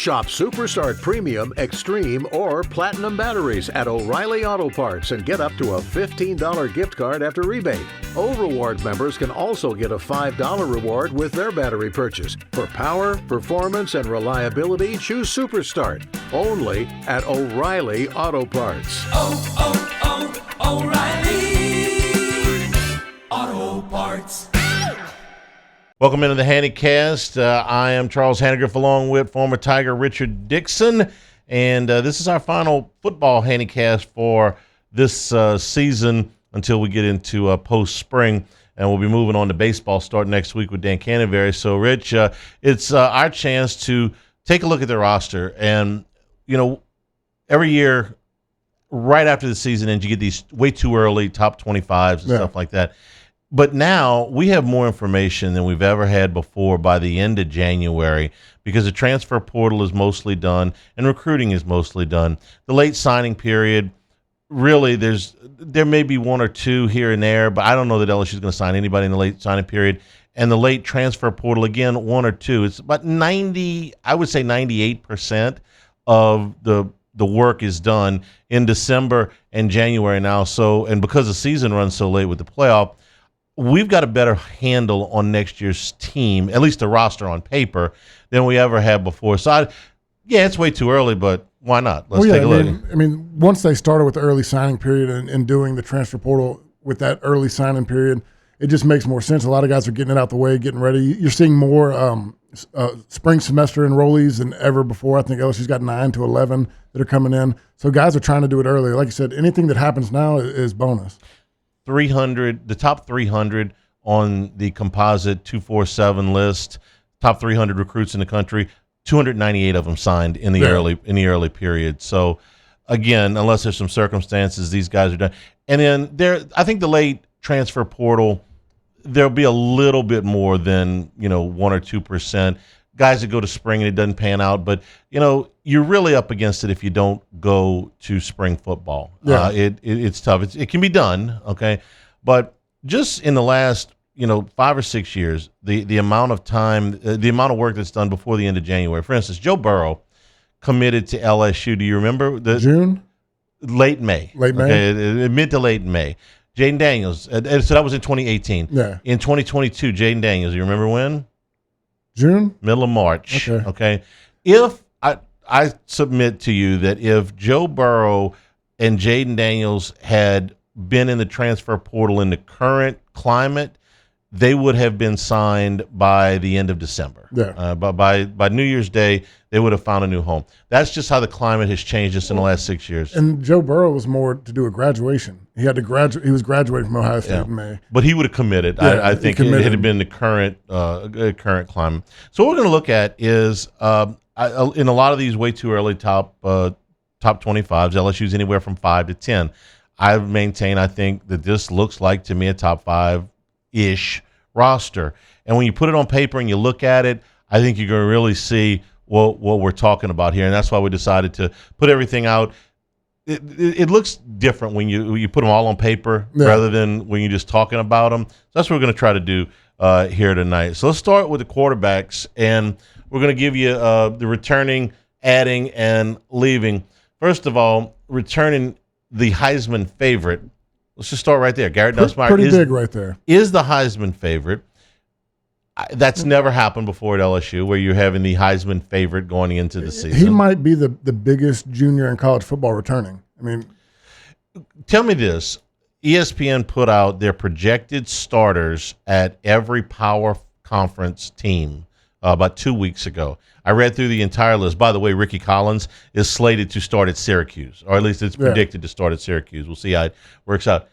Shop Superstart Premium, Extreme, or Platinum batteries at O'Reilly Auto Parts and get up to a $15 gift card after rebate. O-Reward members can also get a $5 reward with their battery purchase. For power, performance, and reliability, choose Superstart. Only at O'Reilly Auto Parts. O'Reilly Auto Parts. Welcome into the Handycast. I am Charles Hanagriff along with former Tiger Richard Dickson, and this is our final football Handycast for this season until we get into post-spring, and we'll be moving on to baseball starting next week with Dan Canterbury. So, Rich, it's our chance to take a look at the roster, and, you know, every year right after the season ends, you get these way too early top 25s and stuff like that. But now we have more information than we've ever had before by the end of January because the transfer portal is mostly done and recruiting is mostly done. The late signing period, really, there may be one or two here and there, but I don't know that LSU is going to sign anybody in the late signing period. And the late transfer portal, again, one or two. It's about 98% of the work is done in December and January now. So, and because the season runs so late with the playoff, we've got a better handle on next year's team, at least the roster on paper, than we ever had before. So, it's way too early, but why not? Let's take a look. I mean, once they started with the early signing period and doing the transfer portal with that early signing period, it just makes more sense. A lot of guys are getting it out the way, getting ready. You're seeing more spring semester enrollees than ever before. I think LSU's got 9 to 11 that are coming in. So guys are trying to do it early. Like you said, anything that happens now is bonus. 300, the top 300 on the composite 247 list, top 300 recruits in the country, 298 of them signed in the early period. So again, unless there's some circumstances, these guys are done. And then I think the late transfer portal, there'll be a little bit more than 1 or 2%. Guys that go to spring and it doesn't pan out, but you're really up against it if you don't go to spring football. Yeah. It's tough. It can be done, okay, but just in the last 5 or 6 years, the amount of time, the amount of work that's done before the end of January. For instance, Joe Burrow committed to LSU. Do you remember June? Late May. Okay, mid to late May. Jaden Daniels. So that was in 2018. Yeah. In 2022, Jaden Daniels. You remember when? June? Middle of March. Okay. If I submit to you that if Joe Burrow and Jaden Daniels had been in the transfer portal in the current climate, they would have been signed by the end of December. Yeah. By New Year's Day, they would have found a new home. That's just how the climate has changed just in the last 6 years. And Joe Burrow was more to do a graduation. He had to graduate. He was graduating from Ohio State in May. But he would have committed. Yeah, I think it had been the current climate. So what we're going to look at is in a lot of these way too early top 25s, LSU's anywhere from 5 to 10. I maintain I think that this looks like to me a top 5-ish roster. And when you put it on paper and you look at it, I think you're going to really see what we're talking about here. And that's why we decided to put everything out. It looks different when you put them all on paper rather than when you're just talking about them. So that's what we're going to try to do here tonight. So let's start with the quarterbacks, and we're going to give you the returning, adding, and leaving. First of all, returning the Heisman favorite. Let's just start right there. Garrett Nussmeier pretty big right there. Is the Heisman favorite. That's never happened before at LSU, where you're having the Heisman favorite going into the season. He might be the biggest junior in college football returning. I mean, tell me this. ESPN put out their projected starters at every power conference team about 2 weeks ago. I read through the entire list. By the way, Ricky Collins is slated to start at Syracuse, or at least it's predicted to start at Syracuse. We'll see how it works out.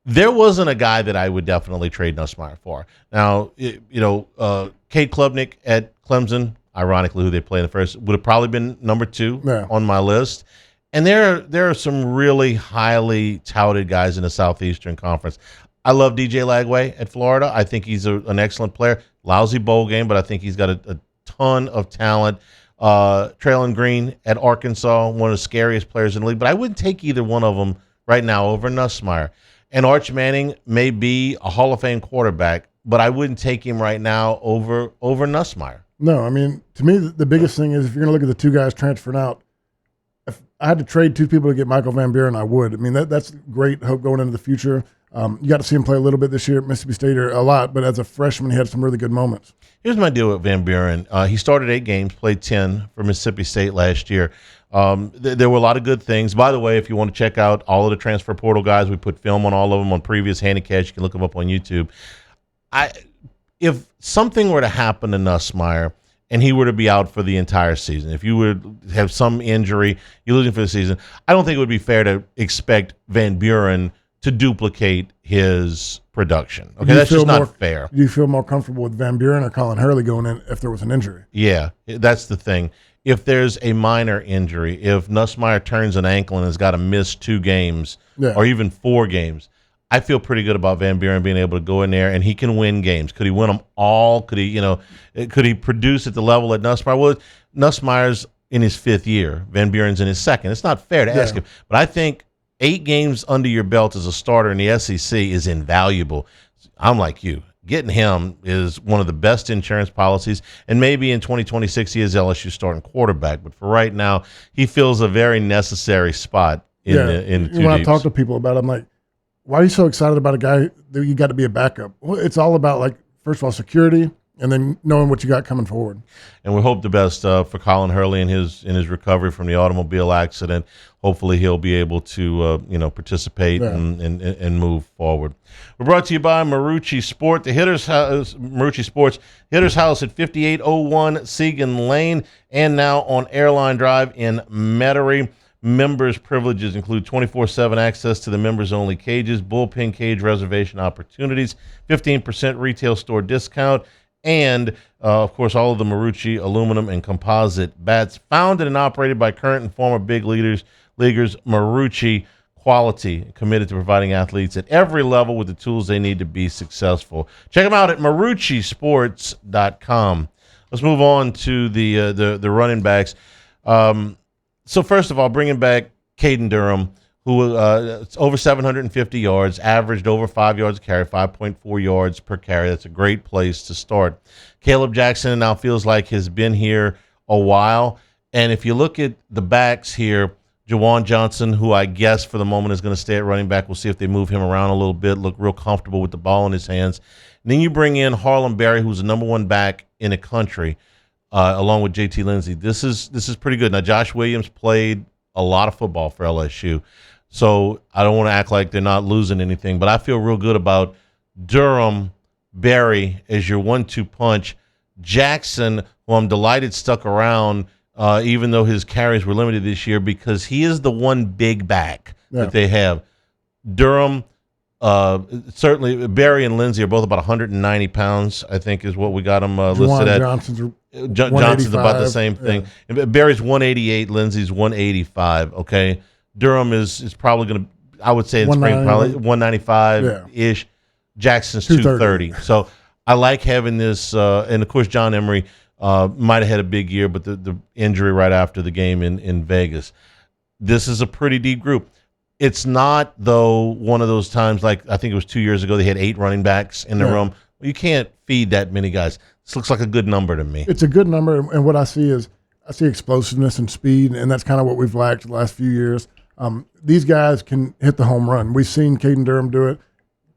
There wasn't a guy that I would definitely trade Nussmeier for. Now, Cade Klubnik at Clemson, ironically who they play in the first, would have probably been number 2 on my list. And there are some really highly touted guys in the Southeastern Conference. I love DJ Lagway at Florida. I think he's an excellent player. Lousy bowl game, but I think he's got a ton of talent. Traylon Green at Arkansas, one of the scariest players in the league. But I wouldn't take either one of them right now over Nussmeier. And Arch Manning may be a Hall of Fame quarterback, but I wouldn't take him right now over Nussmeier. No, I mean, to me, the biggest thing is if you're going to look at the two guys transferring out, if I had to trade two people to get Michael Van Buren, I would. I mean, that's great hope going into the future. You got to see him play a little bit this year at Mississippi State, or a lot, but as a freshman, he had some really good moments. Here's my deal with Van Buren. He started 8 games, played 10 for Mississippi State last year. There were a lot of good things. By the way, if you want to check out all of the transfer portal guys, we put film on all of them on previous Handycast. You can look them up on YouTube. If something were to happen to Nussmeier and he were to be out for the entire season, if you would have some injury, you're losing for the season, I don't think it would be fair to expect Van Buren to duplicate his production. Okay, that's just not fair. Do you feel more comfortable with Van Buren or Colin Hurley going in if there was an injury? Yeah, that's the thing. If there's a minor injury, if Nussmeier turns an ankle and has got to miss 2 games or even 4 games, I feel pretty good about Van Buren being able to go in there and he can win games. Could he win them all? Could he produce at the level at Nussmeier? Well, Nussmeier's in his 5th year. Van Buren's in his 2nd. It's not fair to ask him, but I think 8 games under your belt as a starter in the SEC is invaluable. I'm like you. Getting him is one of the best insurance policies, and maybe in 2026 he is LSU starting quarterback. But for right now, he fills a very necessary spot in the two When I deeps. talk to people about it, I'm like, why are you so excited about a guy that you got to be a backup? Well, it's all about, like, first of all, security, and then knowing what you got coming forward. And we hope the best for Colin Hurley in his recovery from the automobile accident. Hopefully he'll be able to participate and move forward. We're brought to you by Marucci Sport, the Hitter's House, Marucci Sports, Hitter's House at 5801 Segan Lane, and now on Airline Drive in Metairie. Members' privileges include 24/7 access to the members-only cages, bullpen cage reservation opportunities, 15% retail store discount, and, of course, all of the Marucci aluminum and composite bats. Founded and operated by current and former big leaguers, Marucci, quality, committed to providing athletes at every level with the tools they need to be successful. Check them out at maruccisports.com. Let's move on to the running backs. So first of all, bringing back Caden Durham, who over 750 yards, averaged over 5 yards a carry, 5.4 yards per carry. That's a great place to start. Caleb Jackson now feels like has been here a while. And if you look at the backs here, Juwan Johnson, who I guess for the moment is going to stay at running back. We'll see if they move him around a little bit, look real comfortable with the ball in his hands. And then you bring in Harlem Berry, who's the number 1 back in the country, along with JT Lindsey. This is pretty good. Now, Josh Williams played a lot of football for LSU, so I don't want to act like they're not losing anything, but I feel real good about Durham, Berry as your 1-2 punch. Jackson, who I'm delighted stuck around, even though his carries were limited this year, because he is the one big back that they have. Durham, certainly Berry and Lindsey are both about 190 pounds, I think is what we got them listed at. Johnson's about the same thing. Yeah. Berry's 188, Lindsey's 185, okay? Durham is probably going to, I would say, it's probably 195-ish. Yeah. Jackson's 230. So I like having this, and of course John Emery might have had a big year, but the injury right after the game in Vegas. This is a pretty deep group. It's not, though, one of those times like I think it was 2 years ago they had 8 running backs in the room. Well, you can't feed that many guys. This looks like a good number to me. It's a good number, and what I see is explosiveness and speed, and that's kind of what we've lacked the last few years. These guys can hit the home run. We've seen Caden Durham do it.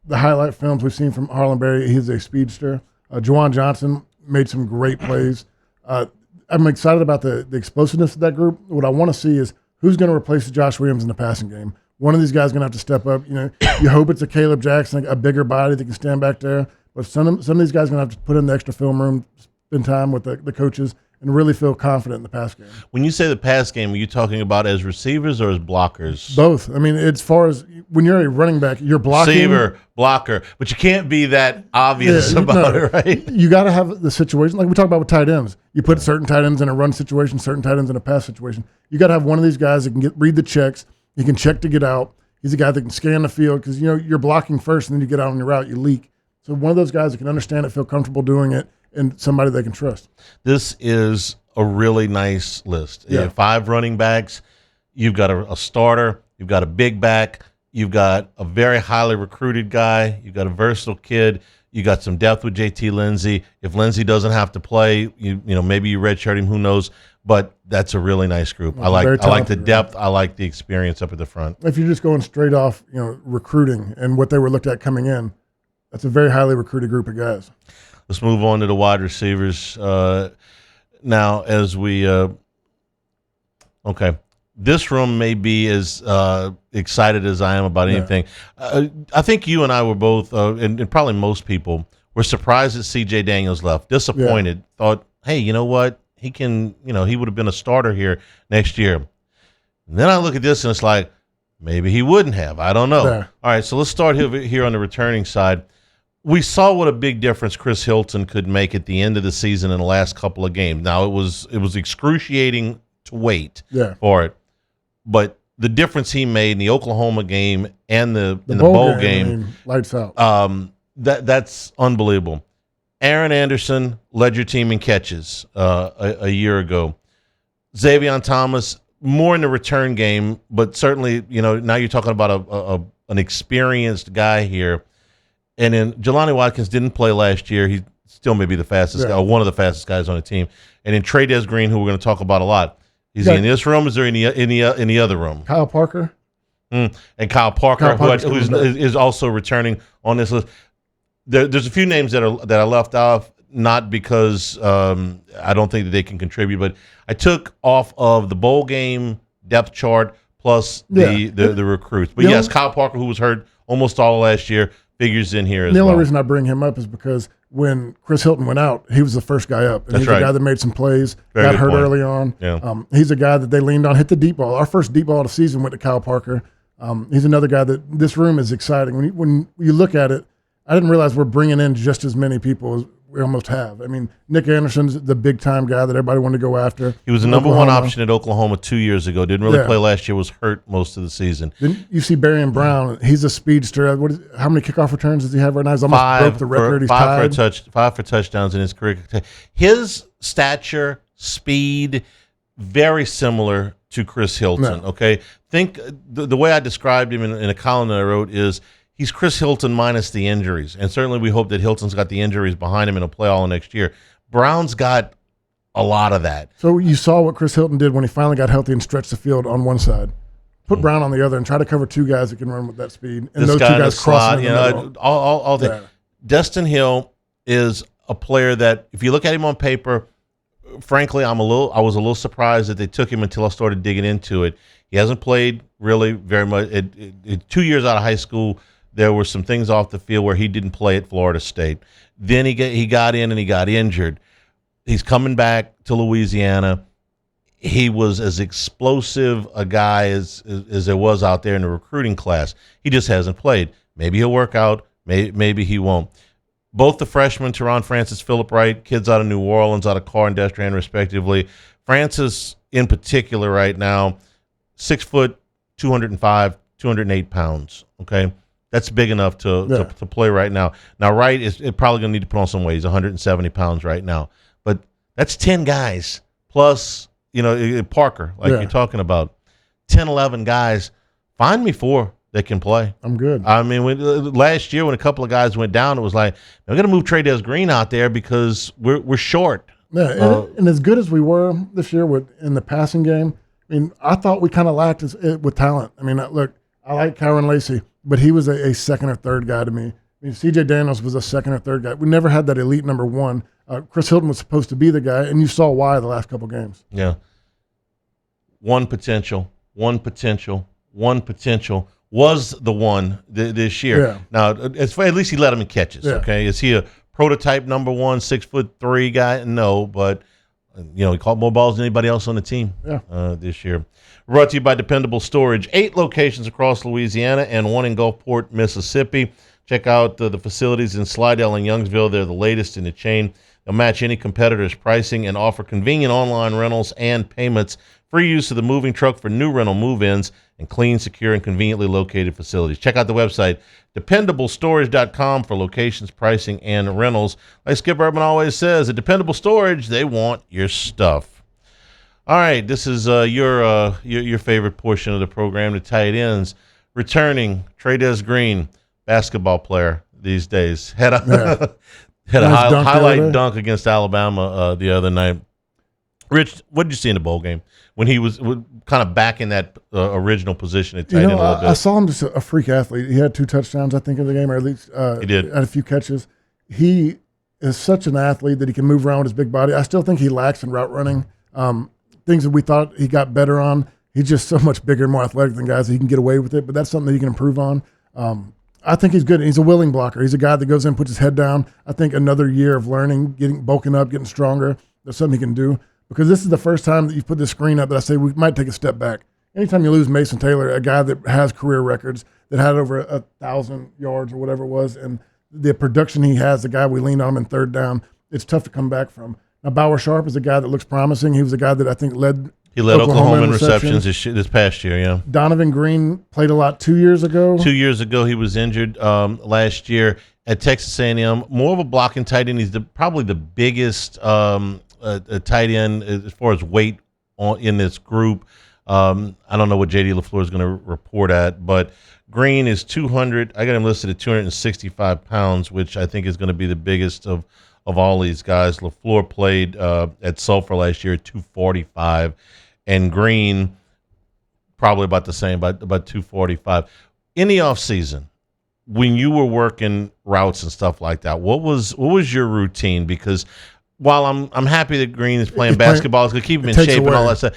The highlight films we've seen from Harlem Berry, he's a speedster. Juwan Johnson made some great plays. I'm excited about the explosiveness of that group. What I want to see is who's going to replace Josh Williams in the passing game. One of these guys is going to have to step up. You hope it's a Caleb Jackson, a bigger body that can stand back there. But some of these guys are going to have to put in the extra film room, spend time with the coaches, and really feel confident in the pass game. When you say the pass game, are you talking about as receivers or as blockers? Both. I mean, as far as when you're a running back, you're blocking. Receiver, blocker. But you can't be that obvious about it, right? You got to have the situation. Like we talk about with tight ends. You put certain tight ends in a run situation, certain tight ends in a pass situation. You got to have one of these guys that can read the checks. He can check to get out. He's a guy that can scan the field because, you're blocking first and then you get out on your route, you leak. So one of those guys that can understand it, feel comfortable doing it, and somebody they can trust. This is a really nice list. You have 5 running backs. You've got a starter. You've got a big back. You've got a very highly recruited guy. You've got a versatile kid. You got some depth with JT Lindsey. If Lindsey doesn't have to play, maybe you redshirt him. Who knows? But that's a really nice group. Well, I like the depth. I like the experience up at the front. If you're just going straight off, recruiting and what they were looked at coming in, that's a very highly recruited group of guys. Let's move on to the wide receivers now. As we this room may be as excited as I am about anything. I think you and I were both, and probably most people, were surprised that C.J. Daniels left. Disappointed. Yeah. Thought, hey, you know what? He can, he would have been a starter here next year. And then I look at this and it's like, maybe he wouldn't have. I don't know. Yeah. All right, so let's start here on the returning side. We saw what a big difference Chris Hilton could make at the end of the season in the last couple of games. Now, it was excruciating to wait for it. But the difference he made in the Oklahoma game and the bowl game, lights out. That's unbelievable. Aaron Anderson led your team in catches a year ago. Xavier Thomas, more in the return game, but certainly, now you're talking about an experienced guy here. And then Jelani Watkins didn't play last year. He still may be the fastest guy, or one of the fastest guys on the team. And then Trey Green, who we're going to talk about a lot. Is he in this room? Is there in the other room? Kyle Parker. And Kyle Parker, who is also returning on this list. There's a few names that I left off, not because I don't think that they can contribute, but I took off of the bowl game depth chart plus the recruits. But yes, Kyle Parker, who was hurt almost all last year, figures in here as well. The only reason I bring him up is because when Chris Hilton went out, he was the first guy up. And he's the guy that made some plays, got hurt early on. Yeah. He's a guy that they leaned on, hit the deep ball. Our first deep ball of the season went to Kyle Parker. He's another guy that this room is exciting. When you look at it, I didn't realize we're bringing in just as many people as we almost have. I mean, Nick Anderson's the big-time guy that everybody wanted to go after. He was the number one option at Oklahoma 2 years ago. Didn't really play last year. Was hurt most of the season. Then you see Barrion Brown. He's a speedster. How many kickoff returns does he have right now? He's almost broke the record. He's tied. 5 for touchdowns in his career. His stature, speed, very similar to Chris Hilton. Okay, think the way I described him in a column that I wrote is, he's Chris Hilton minus the injuries, and certainly we hope that Hilton's got the injuries behind him and he'll play all next year. Brown's got a lot of that. So you saw what Chris Hilton did when he finally got healthy and stretched the field on one side. Put Brown on the other and try to cover two guys that can run with that speed. And those two guys crossing in the middle. All that. Destin Hill is a player that, if you look at him on paper, frankly, I was a little surprised that they took him until I started digging into it. He hasn't played really very much. 2 years out of high school, there were some things off the field where he didn't play at Florida State. Then he got in and he got injured. He's coming back to Louisiana. He was as explosive a guy as there was out there in the recruiting class. He just hasn't played. Maybe he'll work out. Maybe he won't. Both the freshmen, Teron Francis, Phillip Wright, kids out of New Orleans, out of Carr and Destrehan, respectively. Francis, in particular, right now, 6 foot, 205, 208 pounds. Okay. That's big enough to play right now. Now, Wright is probably going to need to put on some weight. He's 170 pounds right now. But that's 10 guys plus, Parker, like you're talking about. 10, 11 guys. Find me 4 that can play. I'm good. I mean, last year when a couple of guys went down, it was like, we're going to move Trey Green out there because we're short. Yeah, and as good as we were this year in the passing game, I mean, I thought we kind of lacked with talent. I mean, look, I like Kyron Lacey, but he was a second or third guy to me. I mean, C.J. Daniels was a second or third guy. We never had that elite number one. Chris Hilton was supposed to be the guy, and you saw why the last couple games. Yeah. One potential was the one this year. Yeah. Now, at least he led him in catches, okay? Is he a prototype number 1, 6'3" guy? No, but, he caught more balls than anybody else on the team this year. Brought to you by Dependable Storage. 8 locations across Louisiana and 1 in Gulfport, Mississippi. Check out the facilities in Slidell and Youngsville. They're the latest in the chain. They'll match any competitor's pricing and offer convenient online rentals and payments. Free use of the moving truck for new rental move-ins and clean, secure, and conveniently located facilities. Check out the website, dependablestorage.com, for locations, pricing, and rentals. Like Skip Urban always says, at Dependable Storage, they want your stuff. All right, this is your favorite portion of the program, the tight ends. Returning, Trey Green, basketball player. these days. Had a had a Nice dunk highlight dunk against Alabama the other night. Rich, what did you see in the bowl game when he was kind of back in that original position at tight end a little bit? I saw him just a freak athlete. He had 2 touchdowns, I think, in the game, or at least he did. Had a few catches. He is such an athlete that he can move around with his big body. I still think he lacks in route running. Things that we thought he got better on. He's just so much bigger and more athletic than guys that he can get away with it, but that's something that he can improve on. I think he's good. He's a willing blocker. He's a guy that goes in, puts his head down. I think another year of learning, bulking up, getting stronger, that's something he can do. Because this is the first time that you put this screen up that I say we might take a step back. Anytime you lose Mason Taylor, a guy that has career records, that had over 1,000 yards or whatever it was, and the production he has, the guy we leaned on him in third down, it's tough to come back from. Now, Bauer Sharp is a guy that looks promising. He was a guy that I think led Oklahoma in receptions this past year, yeah. Donovan Green played a lot 2 years ago. 2 years ago, he was injured last year at Texas A&M. More of a blocking tight end. He's probably the biggest a tight end as far as weight in this group. I don't know what J.D. LaFleur is going to report at, but Green is 200. I got him listed at 265 pounds, which I think is going to be the biggest of all these guys. LaFleur played at Sulphur last year at 245, and Green probably about the same, about 245. In the offseason, when you were working routes and stuff like that, what was your routine? Because while I'm happy that Green is playing basketball, it's going to keep him in shape and all that stuff.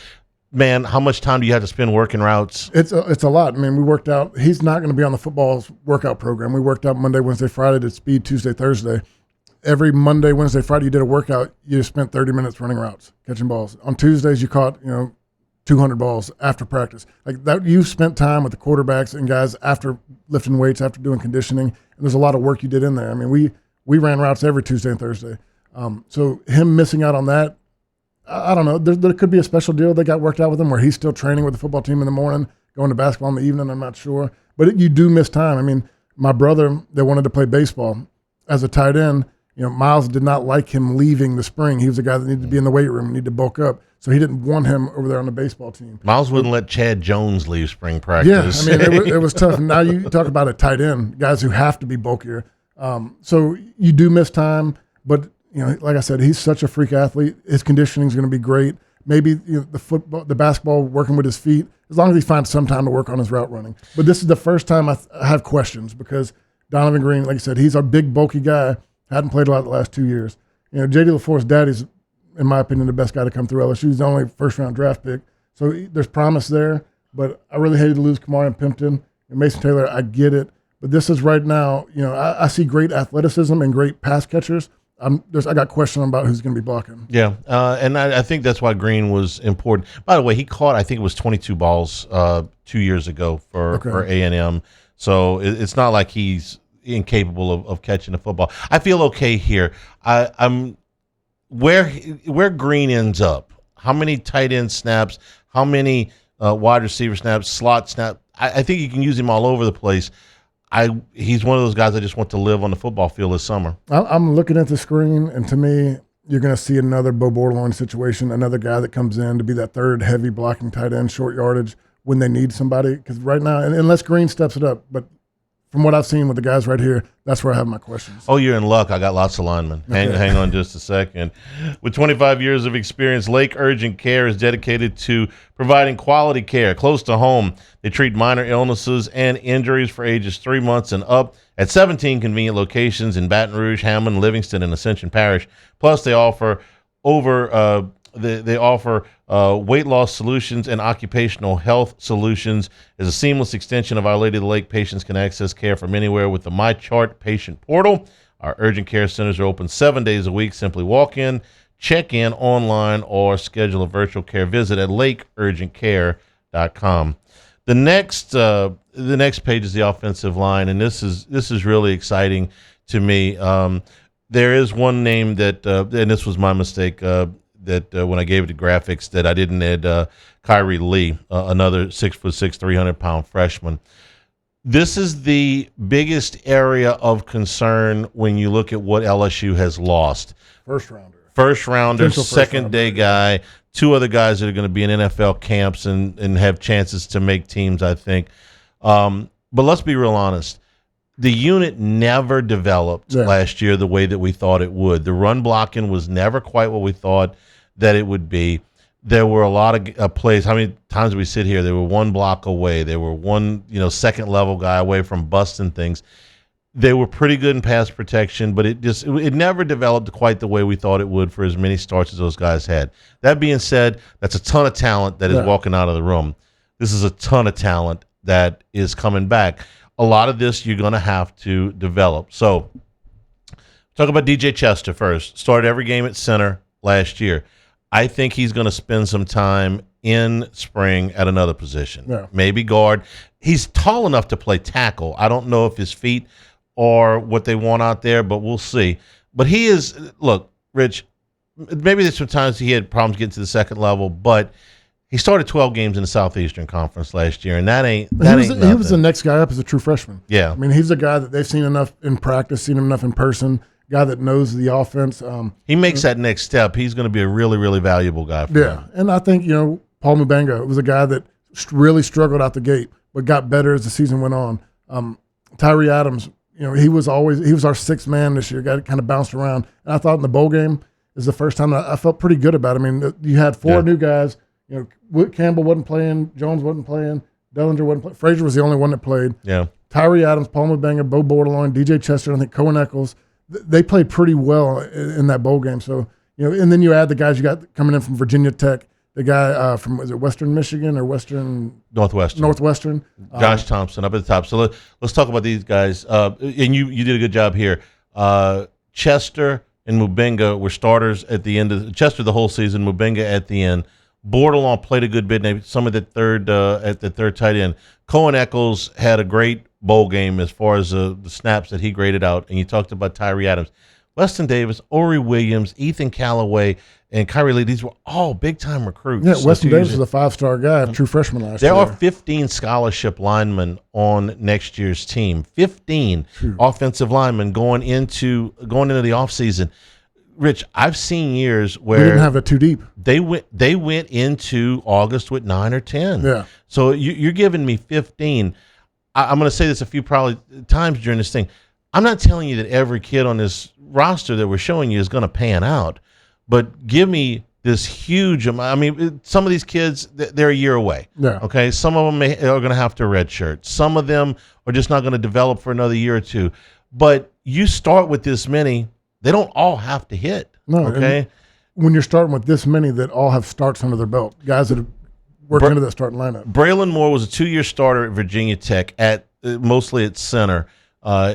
Man, how much time do you have to spend working routes? It's a lot. I mean, we worked out. He's not going to be on the football workout program. We worked out Monday, Wednesday, Friday, did speed Tuesday, Thursday. Every Monday, Wednesday, Friday, you did a workout. You spent 30 minutes running routes, catching balls. On Tuesdays, you caught 200 balls after practice. Like that, you spent time with the quarterbacks and guys after lifting weights, after doing conditioning. And there's a lot of work you did in there. I mean, we ran routes every Tuesday and Thursday. So him missing out on that, I don't know. There could be a special deal that got worked out with him where he's still training with the football team in the morning, going to basketball in the evening. I'm not sure. But you do miss time. I mean, my brother that wanted to play baseball as a tight end, Miles did not like him leaving the spring. He was a guy that needed to be in the weight room, needed to bulk up. So he didn't want him over there on the baseball team. Miles wouldn't let Chad Jones leave spring practice. Yeah, I mean, it was tough. Now you talk about a tight end, guys who have to be bulkier. So you do miss time, but like I said, he's such a freak athlete. His conditioning is going to be great. Maybe the basketball, working with his feet, as long as he finds some time to work on his route running. But this is the first time I have questions because Donovan Green, like I said, he's a big, bulky guy. Hadn't played a lot the last 2 years. J.D. LaFleur's daddy's, in my opinion, the best guy to come through LSU. He's the only first-round draft pick. So there's promise there. But I really hated to lose Kamari and Pimpton. And Mason Taylor, I get it. But this is right now, I see great athleticism and great pass catchers. I got questions about who's going to be blocking. Yeah, and I think that's why Green was important. By the way, he caught, I think it was 22 balls 2 years ago for A&M. So it's not like he's incapable of catching the football. I feel okay here. I'm where Green ends up. How many tight end snaps? How many wide receiver snaps? Slot snap? I think you can use him all over the place. He's one of those guys I just want to live on the football field this summer. I'm looking at the screen, and to me, you're going to see another Bo Bordelon situation, another guy that comes in to be that third heavy blocking tight end, short yardage when they need somebody. Because right now, and unless Green steps it up, but from what I've seen with the guys right here, that's where I have my questions. Oh, you're in luck. I got lots of linemen. Hang on just a second. With 25 years of experience, Lake Urgent Care is dedicated to providing quality care close to home. They treat minor illnesses and injuries for ages 3 months and up at 17 convenient locations in Baton Rouge, Hammond, Livingston, and Ascension Parish. Plus, they offer weight loss solutions and occupational health solutions. As a seamless extension of Our Lady of the Lake, patients can access care from anywhere with the MyChart patient portal. Our urgent care centers are open 7 days a week. Simply walk in, check in online, or schedule a virtual care visit at lakeurgentcare.com. The next page is the offensive line, and this is really exciting to me. There is one name that, and this was my mistake, that when I gave it to graphics, that I didn't add Kyrie Lee, another 6'6", 300-pound freshman. This is the biggest area of concern when you look at what LSU has lost. First rounder, second-day guy, two other guys that are going to be in NFL camps and have chances to make teams, I think. But let's be real honest. the unit never developed last year the way that we thought it would. The run blocking was never quite what we thought that it would be. There were a lot of plays. How many times did we sit here? They were one block away. They were one, second level guy away from busting things. They were pretty good in pass protection, but it never developed quite the way we thought it would for as many starts as those guys had. That being said, that's a ton of talent that is walking out of the room. This is a ton of talent that is coming back. A lot of this you're going to have to develop. So talk about DJ Chester first. Started every game at center last year. I think he's going to spend some time in spring at another position. Yeah. Maybe guard. He's tall enough to play tackle. I don't know if his feet are what they want out there, but we'll see. But he is, look, Rich, maybe there's sometimes he had problems getting to the second level, but he started 12 games in the Southeastern Conference last year, and he was the next guy up as a true freshman. Yeah. I mean, he's a guy that they've seen enough in practice, seen him enough in person, guy that knows the offense. He makes that next step. He's going to be a really, really valuable guy for him. And I think, Paul Mubenga was a guy that really struggled out the gate, but got better as the season went on. Tyree Adams, he was our sixth man this year, got kind of bounced around. And I thought in the bowl game is the first time I felt pretty good about it. I mean, you had four new guys. Campbell wasn't playing, Jones wasn't playing, Dellinger wasn't playing. Frazier was the only one that played. Yeah. Tyree Adams, Paul Mubenga, Bo Bordelon, DJ Chester, I think Cohen Eccles. They played pretty well in that bowl game. So, and then you add the guys you got coming in from Virginia Tech, the guy from, is it Western Michigan or Northwestern. Josh Thompson up at the top. So let's talk about these guys. And you did a good job here. Chester and Mubenga were starters at the end of Chester the whole season, Mubenga at the end. Bordelon played a good bit, some of the third at the third tight end. Cohen Eccles had a great bowl game as far as the snaps that he graded out, and you talked about Tyree Adams. Weston Davis, Ori Williams, Ethan Callaway, and Kyrie Lee, these were all big-time recruits. Yeah, Weston Davis is a five-star guy, a true freshman last year. There are 15 scholarship linemen on next year's team. 15 offensive linemen going into the offseason. Rich, I've seen years where we didn't have it too deep. They went into August with 9 or 10. Yeah. So you're giving me 15. I'm going to say this a few probably times during this thing. I'm not telling you that every kid on this roster that we're showing you is going to pan out, but give me this huge amount. I mean, some of these kids, they're a year away. Yeah. Okay. Some of them are going to have to redshirt. Some of them are just not going to develop for another year or two. But you start with this many. They don't all have to hit. No. Okay. When you're starting with this many that all have starts under their belt, guys that have worked into that starting lineup. Braylon Moore was a 2-year starter at Virginia Tech mostly at center.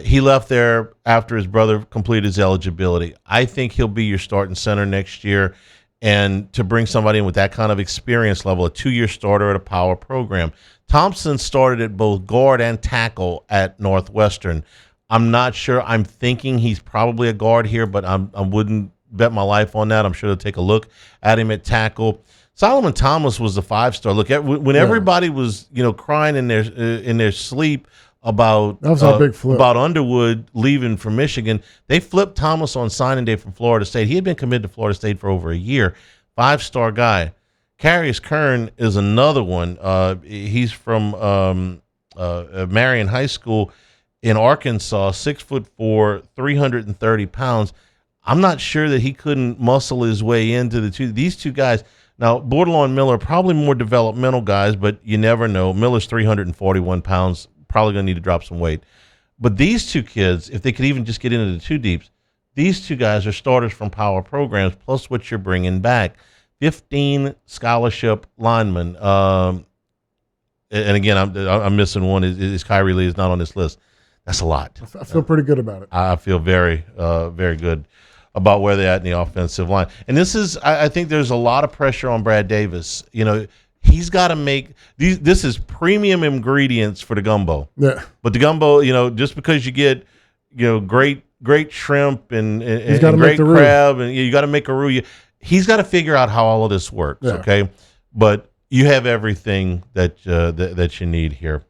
He left there after his brother completed his eligibility. I think he'll be your starting center next year. And to bring somebody in with that kind of experience level, a 2-year starter at a power program. Thompson started at both guard and tackle at Northwestern. I'm not sure. I'm thinking he's probably a guard here, but I wouldn't bet my life on that. I'm sure they'll take a look at him at tackle. Solomon Thomas was the 5-star. Look, when everybody was crying in their sleep about that was our big flip. About Underwood leaving for Michigan, they flipped Thomas on signing day from Florida State. He had been committed to Florida State for over a year. 5-star guy. Carius Kern is another one. He's from Marion High School in Arkansas, 6'4", 330 pounds. I'm not sure that he couldn't muscle his way into these two guys. Now, Bordelon and Miller are probably more developmental guys, but you never know. Miller's 341 pounds, probably going to need to drop some weight. But these two kids, if they could even just get into the two deeps, these two guys are starters from power programs, plus what you're bringing back. 15 scholarship linemen. And again, I'm missing one. Is Kyrie Lee is not on this list. That's a lot. I feel pretty good about it. I feel very, very good about where they're at in the offensive line. And this is, I think there's a lot of pressure on Brad Davis. He's got to make these. This is premium ingredients for the gumbo. Yeah. But the gumbo, just because you get, great shrimp and great crab, and you got to make a roux. He's got to figure out how all of this works. Yeah. Okay. But you have everything that you need here.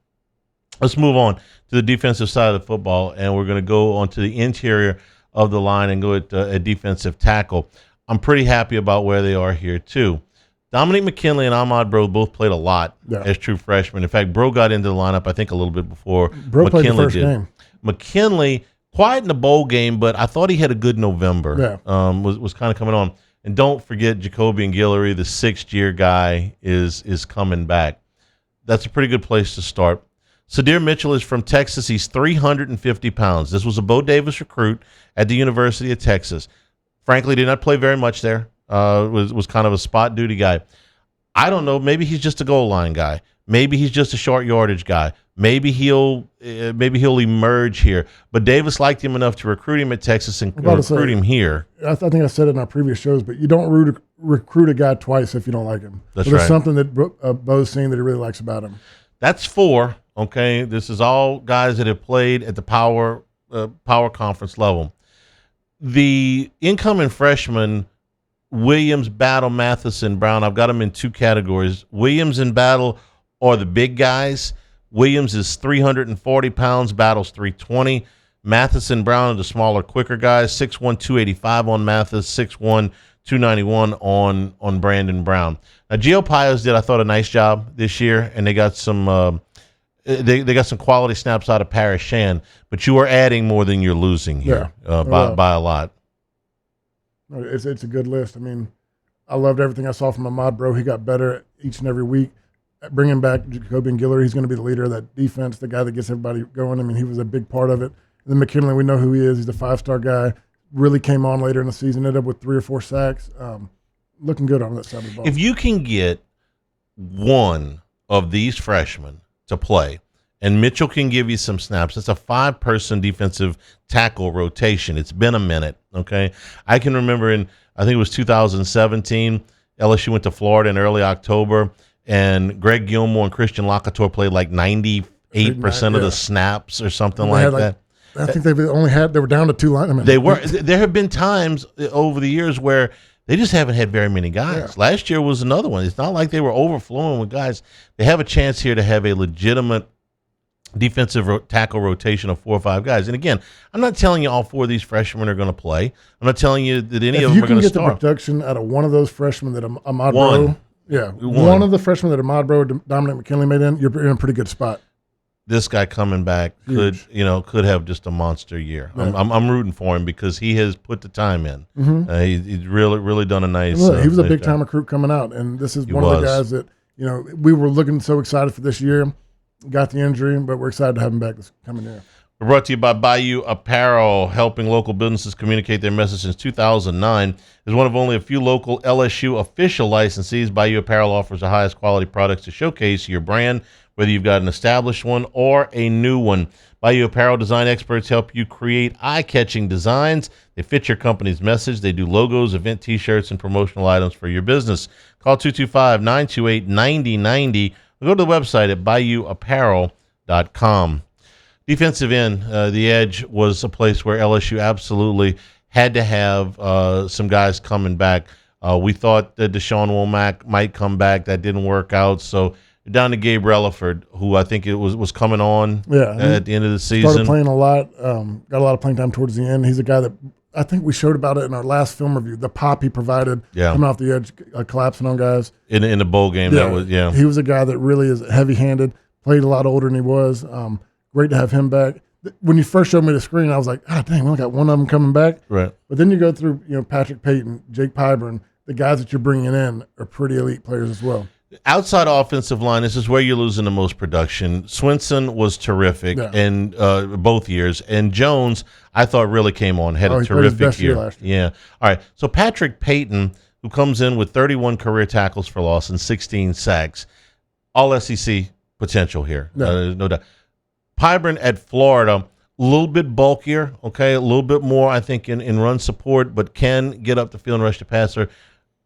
Let's move on to the defensive side of the football, and we're going to go onto the interior of the line and go at a defensive tackle. I'm pretty happy about where they are here, too. Dominic McKinley and Ahmad Bro both played a lot as true freshmen. In fact, Bro got into the lineup, I think, a little bit before Bro McKinley played the first did. game. McKinley, quiet in the bowl game, but I thought he had a good November. Yeah. Was kind of coming on. And don't forget Jacobian Guillory, the 6th-year guy, is coming back. That's a pretty good place to start. Sadir Mitchell is from Texas. He's 350 pounds. This was a Bo Davis recruit at the University of Texas. Frankly, did not play very much there. Was kind of a spot duty guy. I don't know. Maybe he's just a goal line guy. Maybe he's just a short yardage guy. Maybe he'll emerge here. But Davis liked him enough to recruit him at Texas and recruit him here. I think I said it in our previous shows, but you don't recruit a guy twice if you don't like him. That's There's right. something that Bo's seen that he really likes about him. That's 4. Okay, this is all guys that have played at the power conference level. The incoming freshman, Williams, Battle, Matheson, Brown, I've got them in 2 categories. Williams and Battle are the big guys. Williams is 340 pounds, Battle's 320. Matheson, Brown are the smaller, quicker guys. 6'1", 285 on Mathis, 6'1", 291 on Brandon Brown. Now, Gio Pius did, I thought, a nice job this year, and they got some they got some quality snaps out of Paris Shan, but you are adding more than you're losing here by a lot. It's a good list. I mean, I loved everything I saw from Ahmad Bro. He got better each and every week. Bringing back Jacobian Guillory, he's going to be the leader of that defense, the guy that gets everybody going. I mean, he was a big part of it. And then McKinley, we know who he is. He's a 5-star guy. Really came on later in the season, ended up with 3 or 4 sacks. Looking good on that side of the ball. If you can get one of these freshmen to play, and Mitchell can give you some snaps, it's a 5-person defensive tackle rotation. It's been a minute, okay? I can remember I think it was 2017, LSU went to Florida in early October, and Greg Gilmore and Christian Lockhart played like 98% of the snaps or something like that. I think they were down to 2 linemen. They were. There have been times over the years where they just haven't had very many guys. Yeah. Last year was another one. It's not like they were overflowing with guys. They have a chance here to have a legitimate defensive tackle rotation of 4 or 5 guys. And again, I'm not telling you all 4 of these freshmen are going to play. I'm not telling you that any of them are going to start. If you can get the production out of one of those freshmen that Ahmad Bro, one of the freshmen that Ahmad Bro, Dominic McKinley made you're in a pretty good spot. This guy coming back could have just a monster year. Yeah. I'm rooting for him because he has put the time in. Mm-hmm. He's really done a nice. He was a big time recruit coming out, and this is one of the guys that we were looking so excited for this year. Got the injury, but we're excited to have him back this coming year. We're brought to you by Bayou Apparel, helping local businesses communicate their message since 2009. As one of only a few local LSU official licensees, Bayou Apparel offers the highest quality products to showcase your brand, whether you've got an established one or a new one. Bayou Apparel design experts help you create eye-catching designs. They fit your company's message. They do logos, event T-shirts, and promotional items for your business. Call 225-928-9090. Go to the website at bayouapparel.com. Defensive end, the edge was a place where LSU absolutely had to have some guys coming back. We thought that Deshaun Womack might come back. That didn't work out. So down to Gabe Relaford, who I think it was coming on at the end of the season. Started playing a lot, got a lot of playing time towards the end. He's a guy that I think we showed about it in our last film review, the pop he provided coming off the edge, collapsing on guys. In the bowl game, He was a guy that really is heavy-handed, played a lot older than he was. Great to have him back. When you first showed me the screen, I was like, dang, we only got one of them coming back. Right. But then you go through, Patrick Payton, Jake Pyburn, the guys that you're bringing in are pretty elite players as well. Outside offensive line, this is where you're losing the most production. Swinson was terrific and both years. And Jones, I thought, really came on, had a terrific best year last year. Yeah. All right. So Patrick Payton, who comes in with 31 career tackles for loss and 16 sacks, all SEC potential here. No doubt. Pyburn at Florida, a little bit bulkier, okay, a little bit more, I think, in run support, but can get up the field and rush the passer.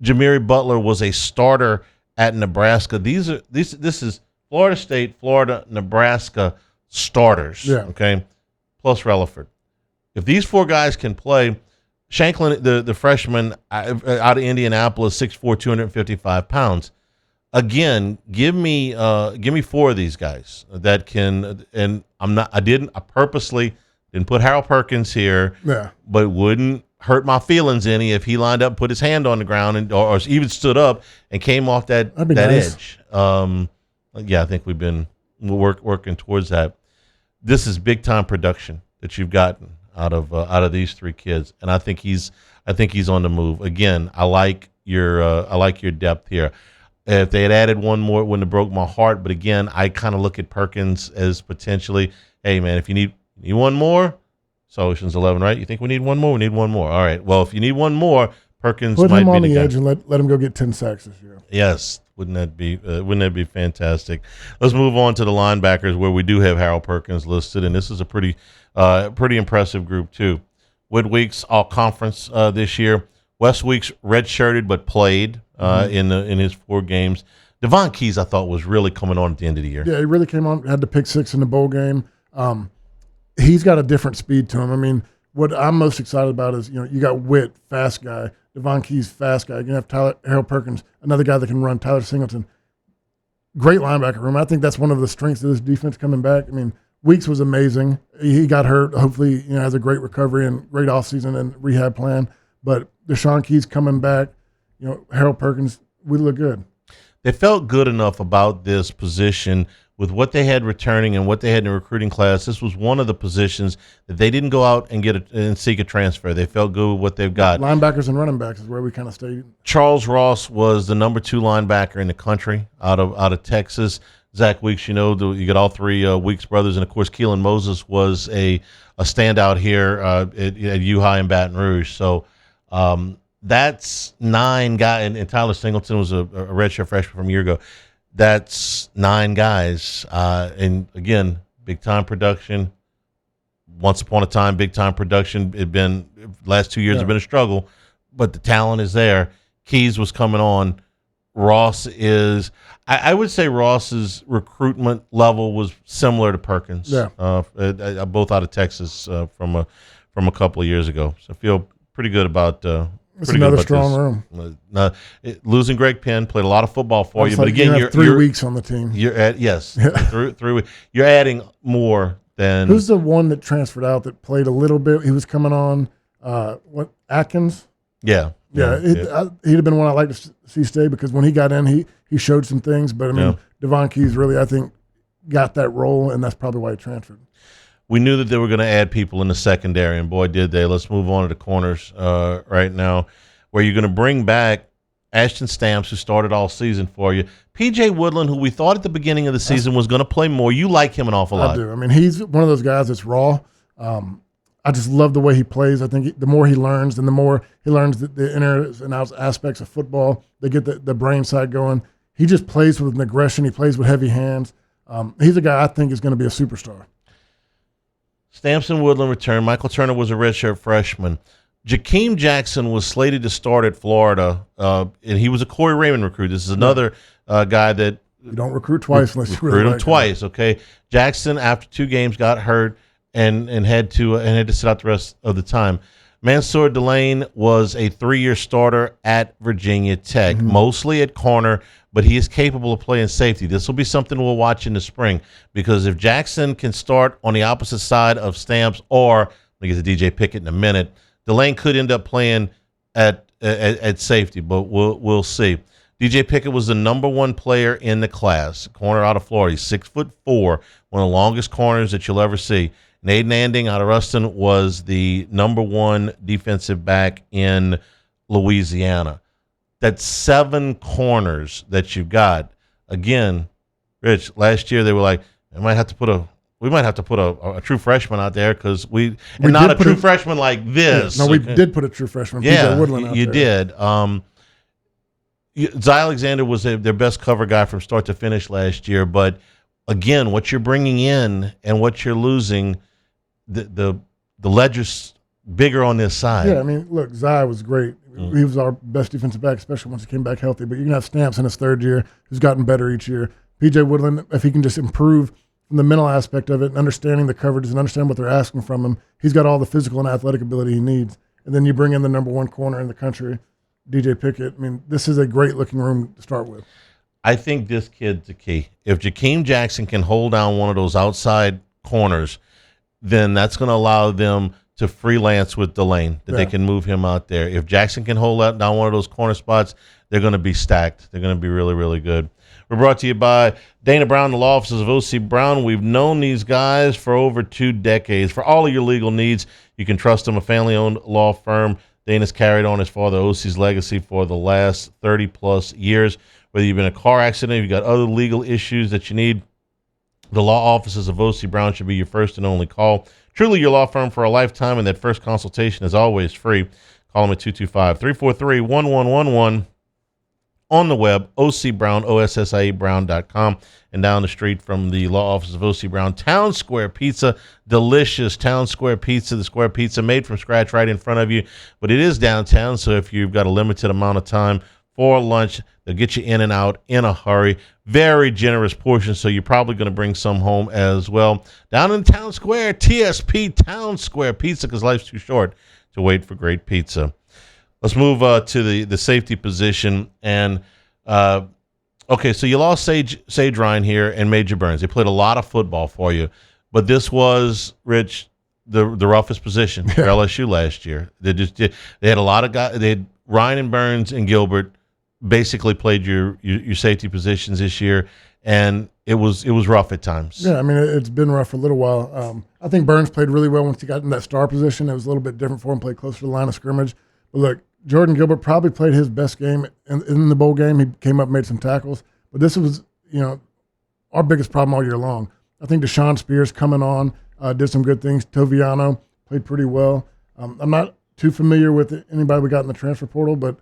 Jamiri Butler was a starter at Nebraska. This is Florida State, Florida, Nebraska starters, okay, plus Relaford. If these 4 guys can play, Shanklin, the freshman out of Indianapolis, 6'4", 255 pounds. Again, give me 4 of these guys that can, and I purposely didn't put Harold Perkins here, but wouldn't hurt my feelings any if he lined up, put his hand on the ground, or even stood up and came off that nice edge. I think we've been working towards that. this is big time production that you've gotten out of these three kids, and I think he's on the move. Again, I like your depth here. If they had added one more, it wouldn't have broke my heart. But again, I kind of look at Perkins as potentially, hey man, if you need one more, it's Ocean's 11, right? You think we need one more? We need one more. All right. Well, if you need one more, Perkins Put might him be on the the guy. edge and let him go get 10 sacks this year. Yes. Wouldn't that be fantastic? Let's move on to the linebackers, where we do have Harold Perkins listed, and this is a pretty impressive group too. Wood Weeks all conference this year. Wes Weeks redshirted but played in his 4 games. Devon Keys, I thought, was really coming on at the end of the year. Yeah, he really came on. Had the pick 6 in the bowl game. He's got a different speed to him. I mean, what I'm most excited about is, you got Witt, fast guy. Devon Keys, fast guy. You're going to have Harold Perkins, another guy that can run. Tyler Singleton. Great linebacker room. I think that's one of the strengths of this defense coming back. I mean, Weeks was amazing. He got hurt. Hopefully, has a great recovery and great offseason and rehab plan. But Deshaun Keys coming back, Harold Perkins, we look good. They felt good enough about this position with what they had returning and what they had in the recruiting class. This was one of the positions that they didn't go out and seek a transfer. They felt good with what they've got. Linebackers and running backs is where we kind of stayed. Charles Ross was the number 2 linebacker in the country out of Texas. Zach Weeks, you got all 3 Weeks brothers, and of course Keelan Moses was a standout here at U-High in Baton Rouge. So that's 9 guys, and Tyler Singleton was a redshirt freshman from a year ago. That's 9 guys, and again, big time production. Once upon a time, big time production. Last 2 years have been a struggle, but the talent is there. Keys was coming on. Ross is, I would say Ross's recruitment level was similar to Perkins. Yeah. Both out of Texas from a couple of years ago. So I feel pretty good about. It's another strong room. Losing Greg Penn, played a lot of football for you, Like but again, you have 3 weeks on the team. You're at 3 weeks. You're adding more than. Who's the one that transferred out that played a little bit? He was coming on. Atkins? Yeah. He'd have been one I'd like to see stay, because when he got in, he showed some things. But I mean, Devon Keys really, I think, got that role, and that's probably why he transferred. We knew that they were going to add people in the secondary, and boy, did they. Let's move on to the corners right now, where you're going to bring back Ashton Stamps, who started all season for you. P.J. Woodland, who we thought at the beginning of the season was going to play more. You like him an awful lot. I do. I mean, he's one of those guys that's raw. I just love the way he plays. I think the more he learns, and the more he learns the inner and outer aspects of football, they get the brain side going. He just plays with an aggression. He plays with heavy hands. He's a guy I think is going to be a superstar. Stamps and Woodland returned. Michael Turner was a redshirt freshman. Jakeem Jackson was slated to start at Florida, and he was a Corey Raymond recruit. This is another guy that you don't recruit twice unless you recruit really him like twice. Okay, Jackson after 2 games got hurt and had to sit out the rest of the time. Mansour Delane was a 3-year starter at Virginia Tech, mostly at corner, but he is capable of playing safety. This will be something we'll watch in the spring, because if Jackson can start on the opposite side of Stamps, or we get to DJ Pickett in a minute, Delane could end up playing at safety, but we'll see. DJ Pickett was the number 1 player in the class, corner out of Florida. He's 6'4", one of the longest corners that you'll ever see. Naden Anding out of Ruston was the number 1 defensive back in Louisiana. That's 7 corners that you've got. Again, Rich, last year they were like, we might have to put a true freshman out there, because not a true freshman like this. Yeah, no, we did put a true freshman. Yeah, Woodland out you there. did. Zy Alexander was their best cover guy from start to finish last year, but again, what you're bringing in and what you're losing, the ledger's bigger on this side. Yeah, I mean, look, Zy was great. He was our best defensive back, especially once he came back healthy. But you can have Stamps in his 3rd year, who's gotten better each year. P.J. Woodland, if he can just improve from the mental aspect of it and understanding the coverages and understand what they're asking from him, he's got all the physical and athletic ability he needs. And then you bring in the number 1 corner in the country, DJ Pickett. I mean, this is a great-looking room to start with. I think this kid's the key. If Jakeem Jackson can hold down one of those outside corners, then that's going to allow them to freelance with Delane, that they can move him out there. If Jackson can hold down one of those corner spots, they're going to be stacked. They're going to be really, really good. We're brought to you by Dana Brown, the law offices of O.C. Brown. We've known these guys for over 2 decades. For all of your legal needs, you can trust them, a family-owned law firm. Dana's carried on his father O.C.'s legacy for the last 30-plus years. Whether you've been in a car accident, you've got other legal issues that you need, the law offices of O.C. Brown should be your first and only call. Truly your law firm for a lifetime, and that first consultation is always free. Call them at 225-343-1111. On the web, OCBrown, OSSIEBrown.com, and down the street from the law office of O.C. Brown, Town Square Pizza, delicious Town Square Pizza, the square pizza made from scratch right in front of you, but it is downtown, so if you've got a limited amount of time for lunch, they'll get you in and out in a hurry. Very generous portion, so you're probably going to bring some home as well. Down in Town Square, TSP Town Square Pizza, because life's too short to wait for great pizza. Let's move to the safety position. And, okay, so you lost Sage Ryan here and Major Burns. They played a lot of football for you. But this was, Rich, the roughest position for LSU last year. They had a lot of guys. They had Ryan and Burns and Gilbert basically played your safety positions this year, and it was rough at times. Yeah, I mean, it's been rough for a little while. I think Burns played really well once he got in that star position. It was a little bit different for him, played closer to the line of scrimmage. But look, Jordan Gilbert probably played his best game in the bowl game. He came up, made some tackles. But this was, our biggest problem all year long. I think Deshaun Spears coming on did some good things. Toviano played pretty well. I'm not too familiar with anybody we got in the transfer portal, but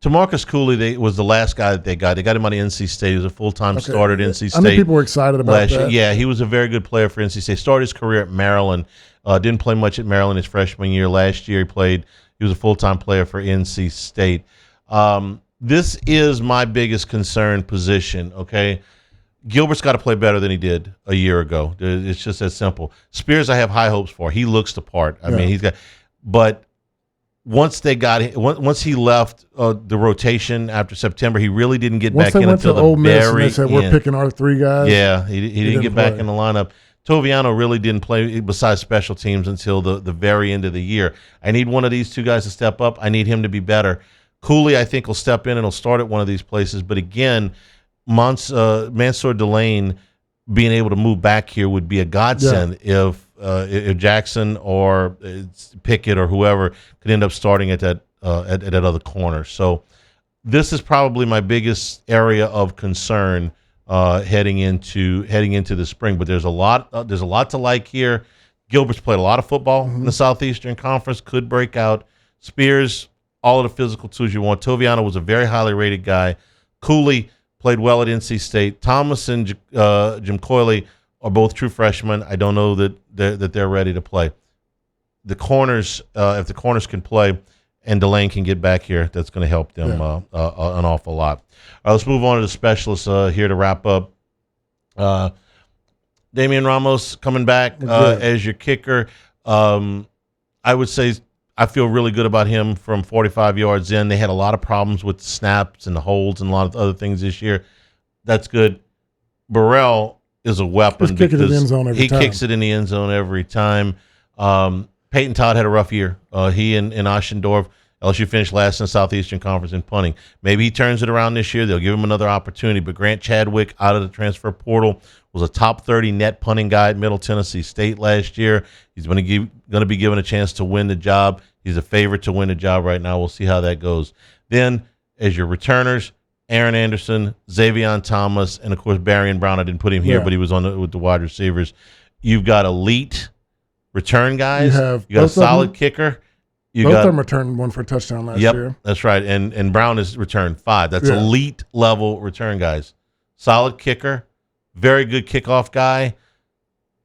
Tamarcus Cooley was the last guy that they got. They got him out of NC State. He was a full-time starter at NC State. I mean, people were excited about that. Yeah, he was a very good player for NC State. Started his career at Maryland. Didn't play much at Maryland his freshman year. Last year he was a full-time player for NC State. This is my biggest concern position, okay? Gilbert's got to play better than he did a year ago. It's just that simple. Spears, I have high hopes for. He looks the part. I mean, but once he left the rotation after September, he really didn't get back in until the very end. We're picking our 3 guys. Yeah, he didn't get back in the lineup. Toviano really didn't play besides special teams until the very end of the year. I need one of these 2 guys to step up. I need him to be better. Cooley, I think, will step in and he'll start at one of these places. But again, Mansour Delane being able to move back here would be a godsend if Jackson or Pickett or whoever could end up starting at that other corner. So this is probably my biggest area of concern heading into the spring. But there's a lot to like here. Gilbert's played a lot of football in the Southeastern Conference, could break out. Spears, all of the physical tools you want. Toviano was a very highly rated guy. Cooley played well at NC State. Thomas and Jim Coyley are both true freshmen. I don't know that they're ready to play. The corners, if the corners can play and Delane can get back here, that's going to help them an awful lot. All right, let's move on to the specialists here to wrap up. Damian Ramos coming back as your kicker. I would say I feel really good about him from 45 yards in. They had a lot of problems with the snaps and the holds and a lot of other things this year. That's good. Burrell is a weapon because he kicks it in the end zone every time. Peyton Todd had a rough year. He and Oschendorf, LSU finished last in the Southeastern Conference in punting. Maybe he turns it around this year. They'll give him another opportunity. But Grant Chadwick out of the transfer portal was a top 30 net punting guy at Middle Tennessee State last year. He's going to be given a chance to win the job. He's a favorite to win the job right now. We'll see how that goes. Then, as your returners, Aaron Anderson, Xavion Thomas, and, of course, Barrion Brown. I didn't put him here, but he was with the wide receivers. You've got elite return guys. You got a solid kicker. Both of them returned 1 for a touchdown last year. Yep, that's right. And Brown has returned 5. That's elite level return guys. Solid kicker, very good kickoff guy.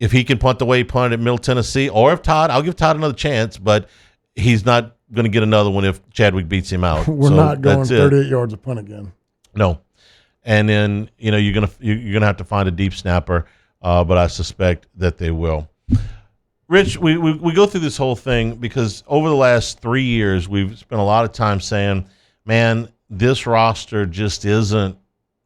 If he can punt the way he punted at Middle Tennessee, or if Todd, I'll give Todd another chance, but he's not going to get another one if Chadwick beats him out. We're not going 38 yards of punt again. No. And then, you're gonna have to find a deep snapper, but I suspect that they will. Rich, we go through this whole thing because over the last 3 years, we've spent a lot of time saying, man, this roster just isn't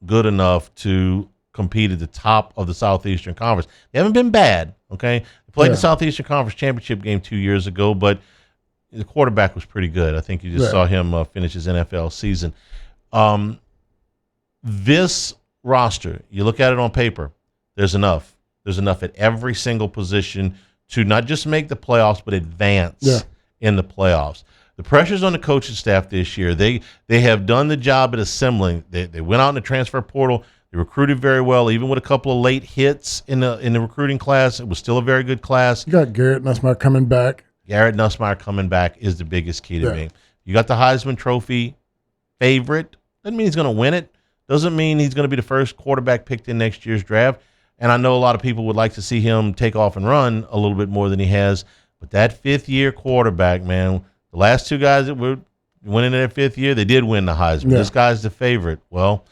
good enough to compete at the top of the Southeastern Conference. They haven't been bad, okay? They played the Southeastern Conference championship game 2 years ago, but the quarterback was pretty good. I think you just saw him finish his NFL season. This roster, you look at it on paper, there's enough. There's enough at every single position to not just make the playoffs, but advance in the playoffs. The pressure's on the coaching staff this year. They have done the job at assembling. They went out in the transfer portal. They recruited very well, even with a couple of late hits in the recruiting class. It was still a very good class. You got Garrett Nussmeier coming back. Garrett Nussmeier coming back is the biggest key to me. You got the Heisman Trophy favorite. Doesn't mean he's going to win it. Doesn't mean he's going to be the first quarterback picked in next year's draft. And I know a lot of people would like to see him take off and run a little bit more than he has. But that fifth-year quarterback, man, the last two guys that went into their fifth year, they did win the Heisman. This guy's the favorite. Well,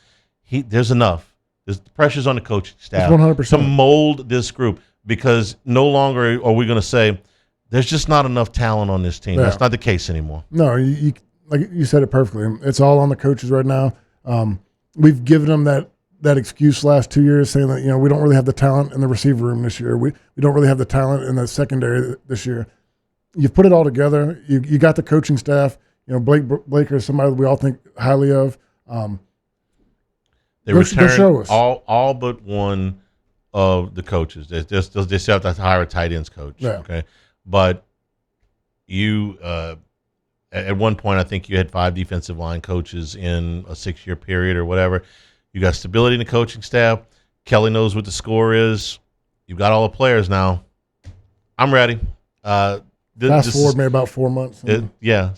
there's enough. There's the pressure's on the coaching staff 100%. to mold this group, because no longer are we going to say there's just not enough talent on this team. Yeah. That's not the case anymore. No, you like you said it perfectly. It's all on the coaches right now. We've given them that excuse last 2 years, saying that we don't really have the talent in the receiver room this year. We don't really have the talent in the secondary this year. You've put it all together. You got the coaching staff. Blaker is somebody that we all think highly of. They returned all but one of the coaches. They still have to hire a tight ends coach. Yeah. Okay, but you at one point I think you had 5 defensive line coaches in a 6-year period or whatever. You got stability in the coaching staff. Kelly knows what the score is. You've got all the players now. I'm ready. Fast forward maybe about 4 months.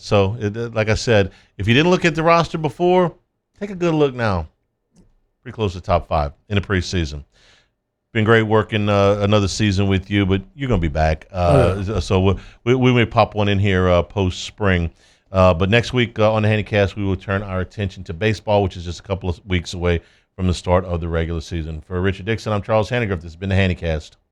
So like I said, if you didn't look at the roster before, take a good look now. Pretty close to top 5 in the preseason. Been great working another season with you, but you're going to be back. So we may pop one in here post-spring. But next week on the Handycast, we will turn our attention to baseball, which is just a couple of weeks away from the start of the regular season. For Richard Dickson, I'm Charles Hanagriff. This has been the Handycast.